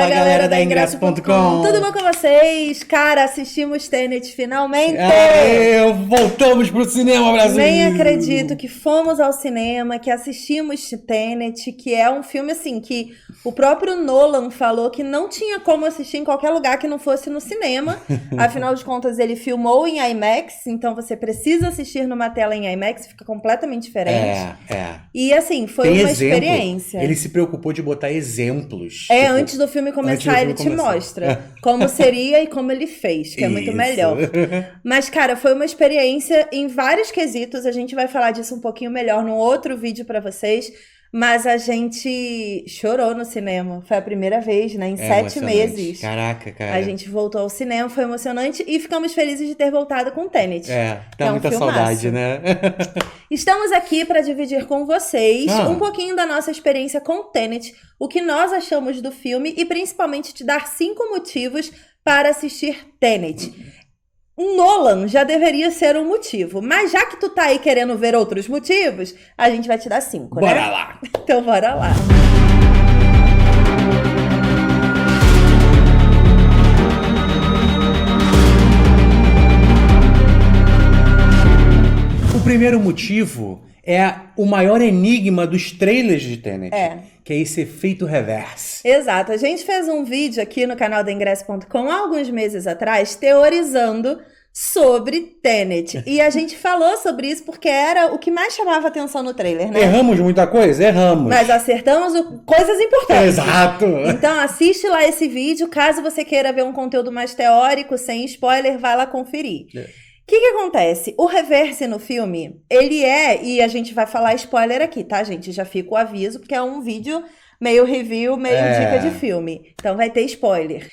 Fala galera da Ingresso.com. Tudo bom com vocês? Cara, assistimos Tenet finalmente! Voltamos pro cinema, Brasil! Nem acredito que fomos ao cinema, que assistimos Tenet, que é um filme assim que o próprio Nolan falou que não tinha como assistir em qualquer lugar que não fosse no cinema. Afinal de contas, ele filmou em IMAX, então você precisa assistir numa tela em IMAX, fica completamente diferente. E assim, foi uma experiência. Ele se preocupou de botar exemplos. Antes do filme começar, ele te mostra como seria e como ele fez, que é muito melhor. Mas, cara, foi uma experiência em vários quesitos. A gente vai falar disso um pouquinho melhor num outro vídeo pra vocês. Mas a gente chorou no cinema. Foi a primeira vez, né? Em 7 meses. Caraca, cara. A gente voltou ao cinema, foi emocionante. E ficamos felizes de ter voltado com Tenet. Dá muita saudade, né? Estamos aqui para dividir com vocês um pouquinho da nossa experiência com Tenet, o que nós achamos do filme e principalmente te dar 5 motivos para assistir Tenet. Nolan já deveria ser um motivo, mas já que tu tá aí querendo ver outros motivos, a gente vai te dar 5, né? Bora lá! Então bora lá! O primeiro motivo é o maior enigma dos trailers de Tenet. Que é esse efeito reverse. Exato. A gente fez um vídeo aqui no canal da Ingresso.com há alguns meses atrás, teorizando sobre Tenet. E a gente falou sobre isso porque era o que mais chamava atenção no trailer, né? Erramos muita coisa? Erramos. Mas acertamos coisas importantes. Exato. Então assiste lá esse vídeo, caso você queira ver um conteúdo mais teórico, sem spoiler, vai lá conferir. O que acontece? O reverse no filme, ele e a gente vai falar spoiler aqui, tá, gente? Já fica o aviso, porque é um vídeo meio review, meio dica de filme. Então vai ter spoiler.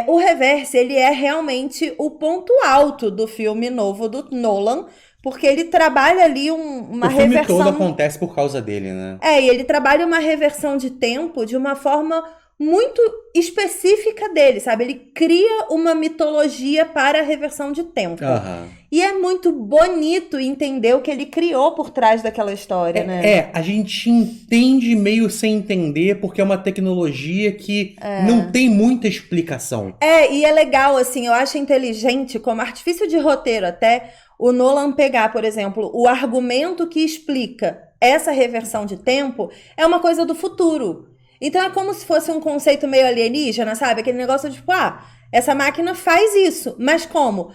O reverse, ele é realmente o ponto alto do filme novo do Nolan, porque ele trabalha ali uma reversão... O filme todo acontece por causa dele, né? E ele trabalha uma reversão de tempo de uma forma muito específica dele, sabe? Ele cria uma mitologia para a reversão de tempo. E é muito bonito entender o que ele criou por trás daquela história, né? A gente entende meio sem entender, porque é uma tecnologia que não tem muita explicação. E é legal, assim, eu acho inteligente, como artifício de roteiro até, o Nolan pegar, por exemplo, o argumento que explica essa reversão de tempo é uma coisa do futuro. Então é como se fosse um conceito meio alienígena, sabe? Aquele negócio de tipo, essa máquina faz isso, mas como?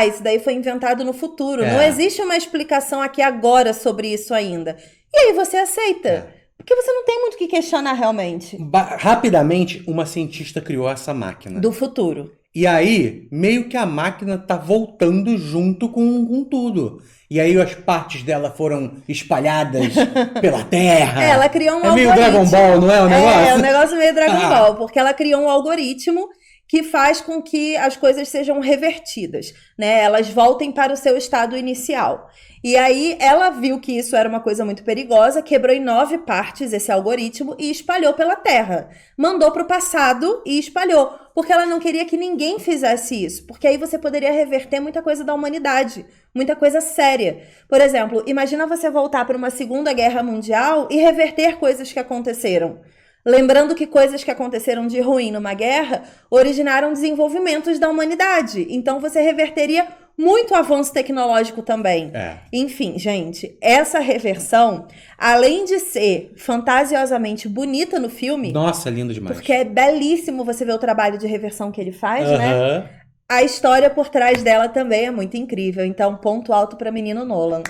Isso daí foi inventado no futuro. Não existe uma explicação aqui agora sobre isso ainda. E aí você aceita. Porque você não tem muito o que questionar realmente. Rapidamente, uma cientista criou essa máquina. Do futuro. E aí, meio que a máquina tá voltando junto com tudo. E aí as partes dela foram espalhadas pela Terra. Ela criou um algoritmo. É meio Dragon Ball, não é o negócio? É um negócio meio Dragon Ball, porque ela criou um algoritmo que faz com que as coisas sejam revertidas, né? Elas voltem para o seu estado inicial. E aí ela viu que isso era uma coisa muito perigosa, quebrou em 9 partes esse algoritmo e espalhou pela Terra. Mandou para o passado e espalhou, porque ela não queria que ninguém fizesse isso, porque aí você poderia reverter muita coisa da humanidade, muita coisa séria. Por exemplo, imagina você voltar para uma Segunda Guerra Mundial e reverter coisas que aconteceram. Lembrando que coisas que aconteceram de ruim numa guerra originaram desenvolvimentos da humanidade. Então você reverteria muito avanço tecnológico também. Enfim, gente, essa reversão, além de ser fantasiosamente bonita no filme... Nossa, lindo demais. Porque é belíssimo você ver o trabalho de reversão que ele faz, né? A história por trás dela também é muito incrível. Então, ponto alto para menino Nolan.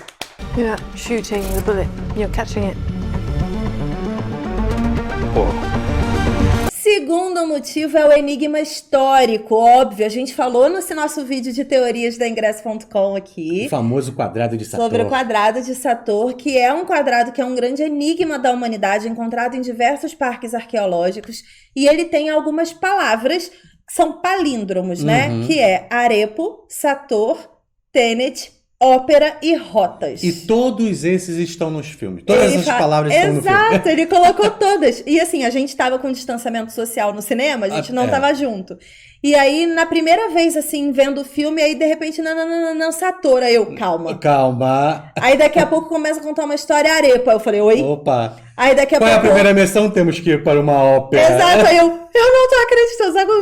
You're not shooting the bullet, you're catching it. Segundo motivo é o enigma histórico, óbvio. A gente falou no nosso vídeo de teorias da Ingresso.com aqui. O famoso quadrado de Sator. Sobre o quadrado de Sator, que é um quadrado que é um grande enigma da humanidade, encontrado em diversos parques arqueológicos. E ele tem algumas palavras que são palíndromos, né? Que é Arepo, Sator, Tenet, Ópera e Rotas. E todos esses estão nos filmes. Todas essas palavras estão no filme. Exato, ele colocou todas. E assim, a gente tava com distanciamento social no cinema, a gente não tava junto. E aí, na primeira vez, assim, vendo o filme, aí de repente, não, Sator. Aí eu, calma. Calma. Aí daqui a pouco começa a contar uma história Arepa. Eu falei, oi? Opa. Aí daqui a pouco... Qual é a primeira missão? Temos que ir para uma ópera. Exato, aí eu não tô acreditando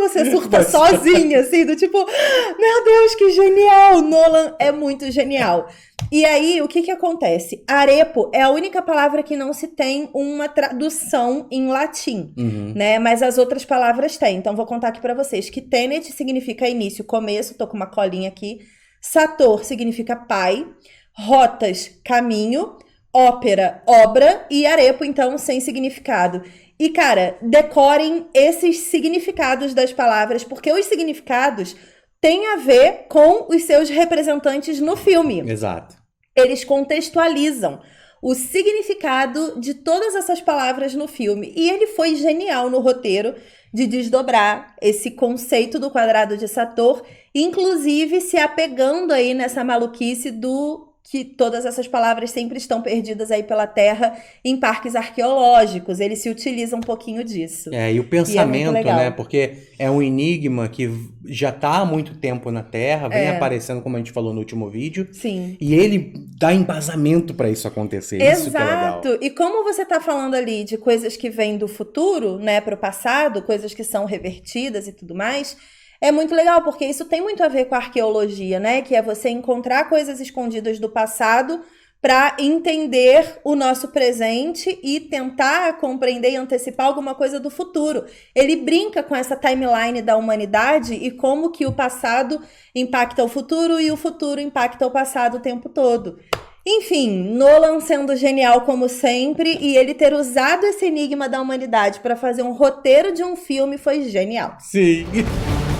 você surta sozinha, assim, do tipo, meu Deus, que genial! Nolan é muito genial. E aí, o que que acontece? Arepo é a única palavra que não se tem uma tradução em latim, né? Mas as outras palavras têm. Então, vou contar aqui pra vocês que Tenet significa início, começo, tô com uma colinha aqui. Sator significa pai. Rotas, caminho. Ópera, obra. E arepo, então, sem significado. E, cara, decorem esses significados das palavras, porque os significados têm a ver com os seus representantes no filme. Exato. Eles contextualizam o significado de todas essas palavras no filme. E ele foi genial no roteiro de desdobrar esse conceito do quadrado de Sator, inclusive se apegando aí nessa maluquice do que todas essas palavras sempre estão perdidas aí pela Terra em parques arqueológicos. Ele se utiliza um pouquinho disso. E o pensamento, né? Porque é um enigma que já tá há muito tempo na Terra, vem aparecendo, como a gente falou no último vídeo. Sim. E ele dá embasamento para isso acontecer. Isso que é legal. Exato. E como você tá falando ali de coisas que vêm do futuro, né, pro passado, coisas que são revertidas e tudo mais, é muito legal, porque isso tem muito a ver com a arqueologia, né? Que é você encontrar coisas escondidas do passado para entender o nosso presente e tentar compreender e antecipar alguma coisa do futuro. Ele brinca com essa timeline da humanidade e como que o passado impacta o futuro e o futuro impacta o passado o tempo todo. Enfim, Nolan sendo genial como sempre, e ele ter usado esse enigma da humanidade para fazer um roteiro de um filme foi genial. Sim.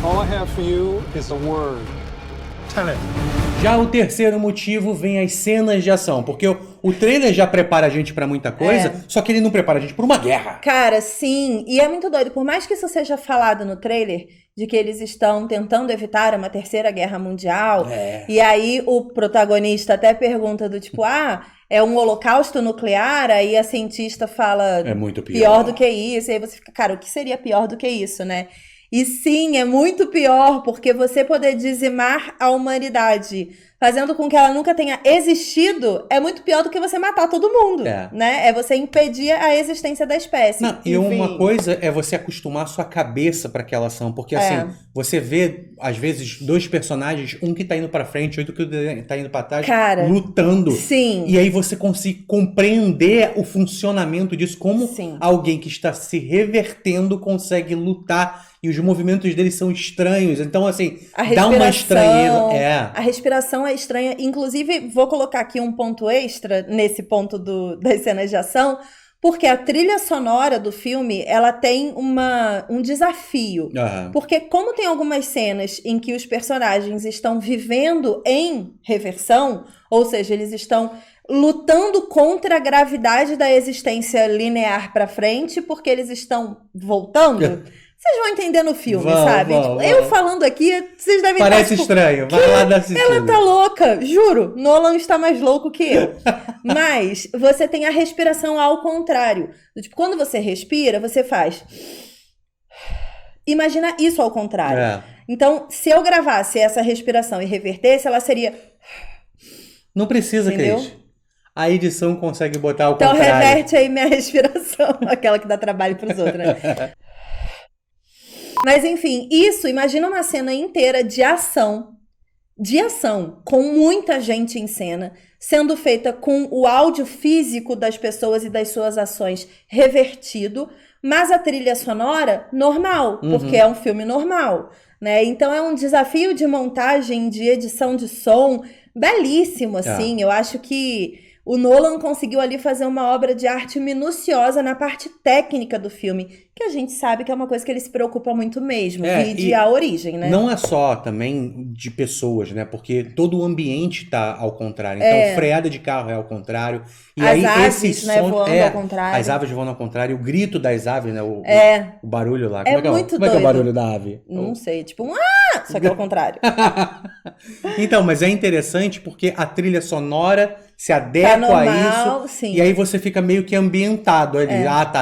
All I have for you is a word. Tenet. Já o terceiro motivo vem as cenas de ação, porque o trailer já prepara a gente pra muita coisa, só que ele não prepara a gente pra uma guerra. Cara, sim, e é muito doido, por mais que isso seja falado no trailer, de que eles estão tentando evitar uma terceira guerra mundial, e aí o protagonista até pergunta do tipo, é um holocausto nuclear, aí a cientista fala, é muito pior do que isso, e aí você fica, cara, o que seria pior do que isso, né? E sim, é muito pior, porque você poder dizimar a humanidade fazendo com que ela nunca tenha existido é muito pior do que você matar todo mundo, né? É você impedir a existência da espécie. Não, e uma coisa é você acostumar a sua cabeça para aquela ação, porque assim, você vê, às vezes, dois personagens, um que tá indo pra frente, outro que tá indo pra trás, lutando. Sim. E aí você consegue compreender o funcionamento disso, como alguém que está se revertendo consegue lutar, e os movimentos deles são estranhos. Então, assim, dá uma estranheza. A respiração é estranha. Inclusive, vou colocar aqui um ponto extra nesse ponto das cenas de ação, porque a trilha sonora do filme, ela tem um desafio. Porque como tem algumas cenas em que os personagens estão vivendo em reversão, ou seja, eles estão lutando contra a gravidade da existência linear pra frente, porque eles estão voltando... Vocês vão entender no filme, sabe? Eu falando aqui, vocês devem Parece estranho, vai lá dar assistida. Ela tá louca, juro. Nolan está mais louco que eu. Mas você tem a respiração ao contrário. Tipo, quando você respira, você faz... Imagina isso ao contrário. Então, se eu gravasse essa respiração e revertesse, ela seria... Não precisa, Cris. A edição consegue botar ao contrário. Então reverte aí minha respiração, aquela que dá trabalho pros outros, né? Mas enfim, imagina uma cena inteira de ação, com muita gente em cena, sendo feita com o áudio físico das pessoas e das suas ações revertido, mas a trilha sonora normal, porque é um filme normal, né? Então é um desafio de montagem, de edição de som, belíssimo, assim. Eu acho que o Nolan conseguiu ali fazer uma obra de arte minuciosa na parte técnica do filme, que a gente sabe que é uma coisa que ele se preocupa muito mesmo, de a origem, né? Não é só também de pessoas, né? Porque todo o ambiente tá ao contrário. Então, freada de carro é ao contrário. E as aí aves, esse né, som voando ao contrário. As aves voando ao contrário, o grito das aves, né? O barulho lá. Como muito como é que é o barulho da ave? Não sei, tipo só que ao contrário. Então, mas é interessante porque a trilha sonora se adequa a isso. Sim. E aí você fica meio que ambientado ali.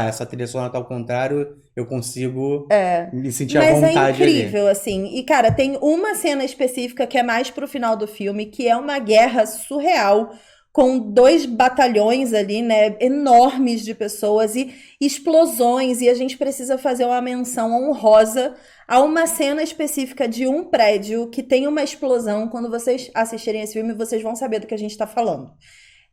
Essa trilha sonora tá ao contrário, eu consigo me sentir à vontade ali. Mas é incrível, assim. E, cara, tem uma cena específica que é mais pro final do filme, que é uma guerra surreal com 2 batalhões ali, né, enormes de pessoas e explosões, e a gente precisa fazer uma menção honrosa a uma cena específica de um prédio que tem uma explosão. Quando vocês assistirem esse filme, vocês vão saber do que a gente tá falando.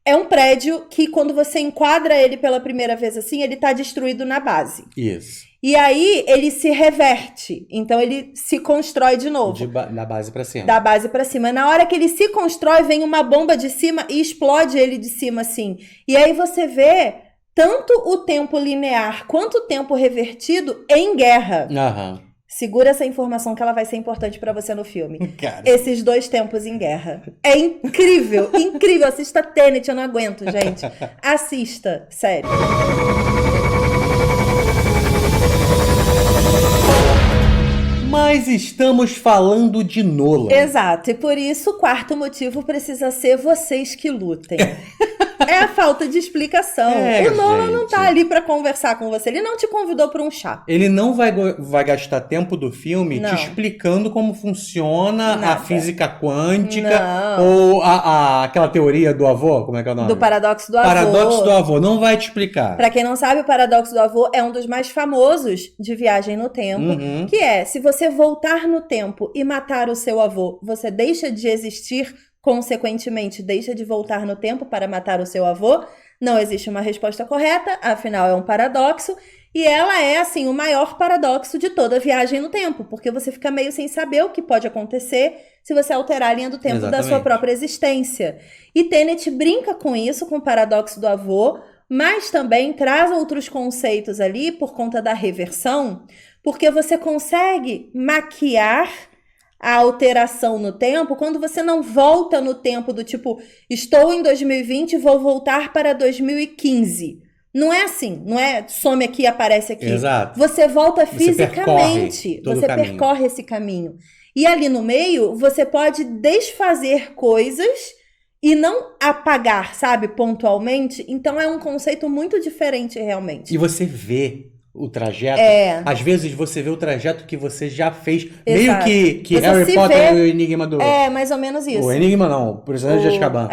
É um prédio que, quando você enquadra ele pela primeira vez assim, ele tá destruído na base. Isso. E aí, ele se reverte. Então, ele se constrói de novo. Da base pra cima. Da base pra cima. Na hora que ele se constrói, vem uma bomba de cima e explode ele de cima, assim. E aí, você vê tanto o tempo linear quanto o tempo revertido em guerra. Aham. Segura essa informação que ela vai ser importante pra você no filme. Cara. Esses 2 tempos em guerra. É incrível, incrível. Assista Tenet, eu não aguento, gente. Assista, sério. Mas estamos falando de Nolan. Exato, e por isso o 4º motivo precisa ser vocês que lutem. É a falta de explicação. O Nolan não tá ali pra conversar com você. Ele não te convidou pra um chá. Ele não vai gastar tempo do filme te explicando como funciona a física quântica ou aquela teoria do avô, como é que é o nome? Do paradoxo do avô. Paradoxo do avô, não vai te explicar. Pra quem não sabe, o paradoxo do avô é um dos mais famosos de viagem no tempo, que é, se você voltar no tempo e matar o seu avô, você deixa de existir, consequentemente, deixa de voltar no tempo para matar o seu avô. Não existe uma resposta correta, afinal é um paradoxo, e ela é, assim, o maior paradoxo de toda viagem no tempo, porque você fica meio sem saber o que pode acontecer se você alterar a linha do tempo da sua própria existência. E Tenet brinca com isso, com o paradoxo do avô, mas também traz outros conceitos ali por conta da reversão, porque você consegue maquiar a alteração no tempo quando você não volta no tempo do tipo, estou em 2020 e vou voltar para 2015. Não é assim, não é some aqui e aparece aqui. Exato. Você volta fisicamente, você percorre esse caminho. E ali no meio, você pode desfazer coisas e não apagar, sabe, pontualmente. Então é um conceito muito diferente realmente. E você vê o trajeto. Às vezes você vê o trajeto que você já fez. Exato. Meio que Harry Potter e o Enigma do... É, mais ou menos isso. O Enigma não, o Prisioneiro de Azkaban.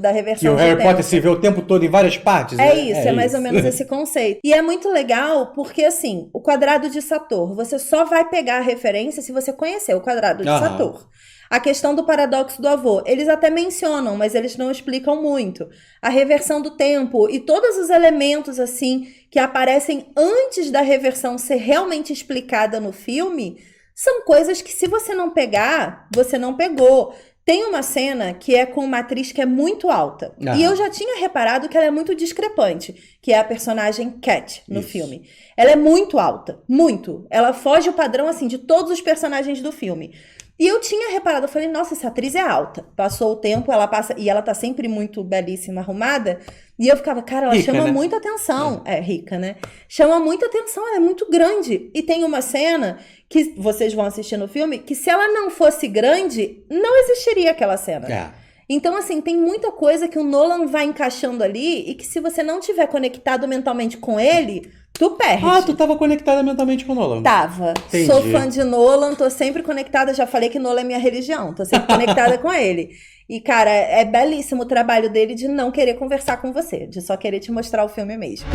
Da reversão. Que o Harry Potter se vê o tempo todo em várias partes. É mais ou menos esse conceito. E é muito legal porque, assim, o quadrado de Sator, você só vai pegar a referência se você conhecer o quadrado de Sator. A questão do paradoxo do avô, eles até mencionam, mas eles não explicam muito. A reversão do tempo e todos os elementos, assim, que aparecem antes da reversão ser realmente explicada no filme, são coisas que, se você não pegar, você não pegou. Tem uma cena que é com uma atriz que é muito alta. E eu já tinha reparado que ela é muito discrepante, que é a personagem Cat no filme. Ela é muito alta, muito. Ela foge o padrão, assim, de todos os personagens do filme. E eu tinha reparado, eu falei, nossa, essa atriz é alta. Passou o tempo, ela passa, e ela tá sempre muito belíssima, arrumada. E eu ficava, cara, ela chama muita atenção. É, rica, né? Chama muita atenção, ela é muito grande. E tem uma cena que vocês vão assistir no filme, que se ela não fosse grande, não existiria aquela cena. Então, assim, tem muita coisa que o Nolan vai encaixando ali e que se você não tiver conectado mentalmente com ele, tu perde. Ah, tu tava conectada mentalmente com o Nolan. Tava. Entendi. Sou fã de Nolan, tô sempre conectada. Já falei que Nolan é minha religião. Tô sempre conectada com ele. E, cara, é belíssimo o trabalho dele de não querer conversar com você. De só querer te mostrar o filme mesmo.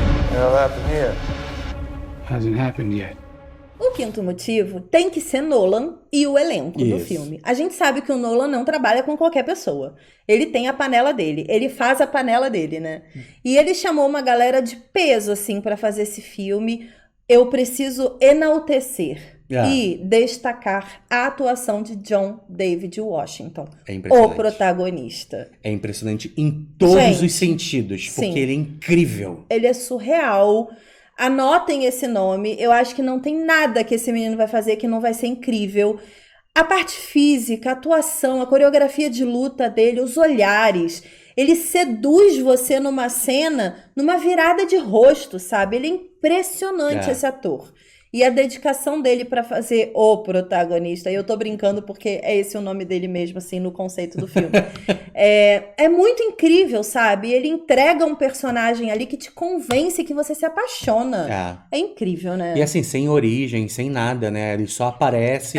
Hasn't happened yet. O 5º motivo tem que ser Nolan e o elenco do filme. A gente sabe que o Nolan não trabalha com qualquer pessoa. Ele tem a panela dele. Ele faz a panela dele, né? E ele chamou uma galera de peso, assim, pra fazer esse filme. Eu preciso enaltecer e destacar a atuação de John David Washington, o protagonista. É impressionante em todos os sentidos, porque ele é incrível. Ele é surreal. Anotem esse nome. Eu acho que não tem nada que esse menino vai fazer que não vai ser incrível. A parte física, a atuação, a coreografia de luta dele, os olhares. Ele seduz você numa cena, numa virada de rosto, sabe? Ele é impressionante, esse ator. E a dedicação dele pra fazer o protagonista, e eu tô brincando porque é esse o nome dele mesmo, assim, no conceito do filme. É muito incrível, sabe? Ele entrega um personagem ali que te convence, que você se apaixona. É incrível, né? E assim, sem origem, sem nada, né? Ele só aparece...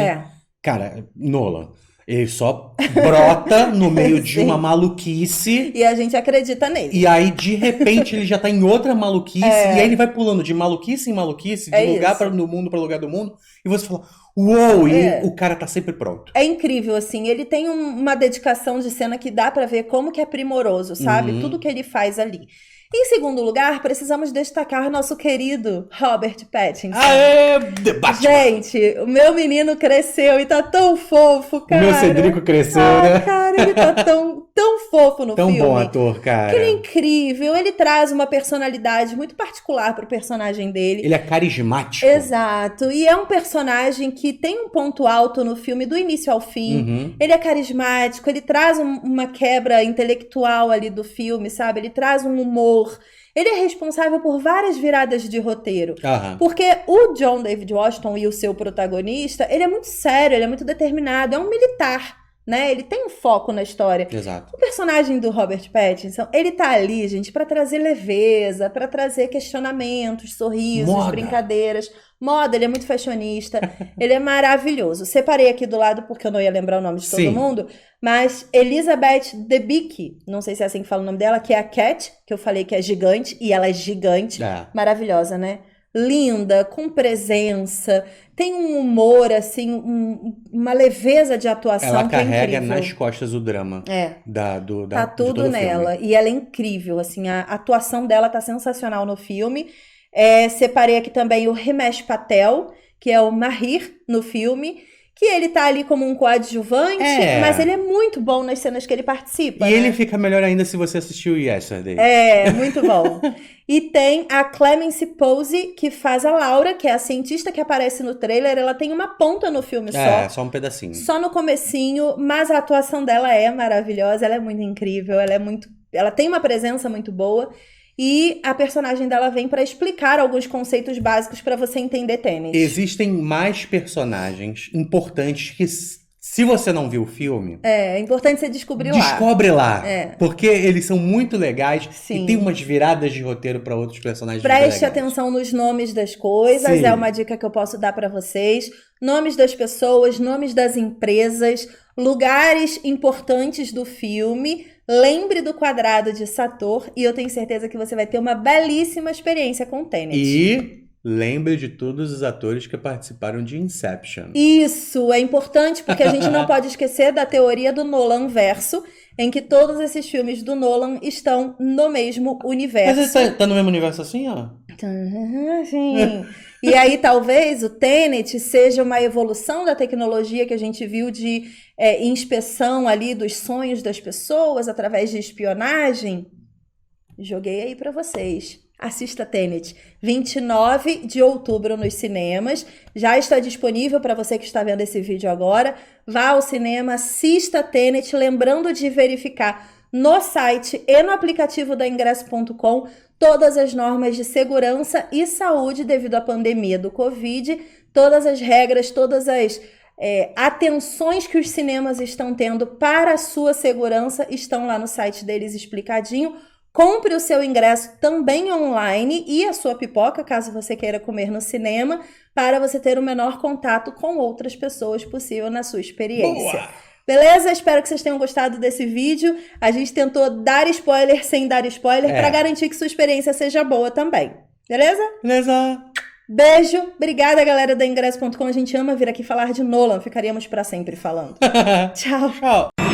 Cara, Nolan. Ele só brota no meio de uma maluquice. E a gente acredita nele. E aí, de repente, ele já tá em outra maluquice. E aí ele vai pulando de maluquice em maluquice, de lugar do mundo para lugar do mundo. E você fala, uou! E o cara tá sempre pronto. É incrível, assim. Ele tem uma dedicação de cena que dá pra ver como que é primoroso, sabe? Tudo que ele faz ali. Em segundo lugar, precisamos destacar nosso querido Robert Pattinson. Aê! Gente, o meu menino cresceu e tá tão fofo, cara. O meu Cedrico cresceu, né? Cara, ele tá tão fofo no filme. Tão bom ator, cara. Ele é incrível, ele traz uma personalidade muito particular pro personagem dele. Ele é carismático. Exato, e é um personagem que tem um ponto alto no filme do início ao fim. Ele é carismático, ele traz uma quebra intelectual ali do filme, sabe? Ele traz um humor. Ele é responsável por várias viradas de roteiro. Porque o John David Washington e o seu protagonista, ele é muito sério, ele é muito determinado, é um militar, né? Ele tem um foco na história. Exato. O personagem do Robert Pattinson, ele tá ali, gente, pra trazer leveza, pra trazer questionamentos, sorrisos, brincadeiras. Moda, ele é muito fashionista, ele é maravilhoso. Separei aqui do lado porque eu não ia lembrar o nome de todo mundo, mas Elizabeth Debicki, não sei se é assim que fala o nome dela, que é a Cat, que eu falei que é gigante, e ela é gigante, maravilhosa, né? Linda, com presença, tem um humor, assim, uma leveza de atuação ela que é incrível. Ela carrega nas costas o drama. Tá tudo nela. E ela é incrível, assim, a atuação dela tá sensacional no filme. Separei aqui também o Himesh Patel, que é o Mahir no filme, que ele tá ali como um coadjuvante, mas ele é muito bom nas cenas que ele participa. E ele fica melhor ainda se você assistiu Yesterday. Muito bom. E tem a Clemency Posey, que faz a Laura, que é a cientista que aparece no trailer. Ela tem uma ponta no filme só um pedacinho. Só no comecinho, mas a atuação dela é maravilhosa, ela é muito incrível, ela tem uma presença muito boa. E a personagem dela vem pra explicar alguns conceitos básicos pra você entender Tenet. Existem mais personagens importantes que, se você não viu o filme... É importante você descobrir lá. Descobre lá. Porque eles são muito legais. E tem umas viradas de roteiro pra outros personagens. Preste atenção nos nomes das coisas. É uma dica que eu posso dar pra vocês. Nomes das pessoas, nomes das empresas, lugares importantes do filme. Lembre do quadrado de Sator e eu tenho certeza que você vai ter uma belíssima experiência com Tenet. E lembre de todos os atores que participaram de Inception. Isso, é importante porque a gente não pode esquecer da teoria do Nolan verso, em que todos esses filmes do Nolan estão no mesmo universo. Mas tá no mesmo universo assim, ó? Sim. E aí talvez o Tenet seja uma evolução da tecnologia que a gente viu de inspeção ali dos sonhos das pessoas através de espionagem. Joguei aí pra vocês. Assista Tenet, 29 de outubro nos cinemas. Já está disponível para você que está vendo esse vídeo agora. Vá ao cinema, assista Tenet, lembrando de verificar no site e no aplicativo da Ingresso.com todas as normas de segurança e saúde devido à pandemia do Covid, todas as regras, todas as atenções que os cinemas estão tendo para a sua segurança estão lá no site deles explicadinho. Compre o seu ingresso também online e a sua pipoca, caso você queira comer no cinema, para você ter o menor contato com outras pessoas possível na sua experiência. Boa! Beleza? Espero que vocês tenham gostado desse vídeo. A gente tentou dar spoiler sem dar spoiler para garantir que sua experiência seja boa também. Beleza? Beleza! Beijo, obrigada galera da Ingresso.com. A gente ama vir aqui falar de Nolan, ficaríamos para sempre falando. Tchau. Tchau.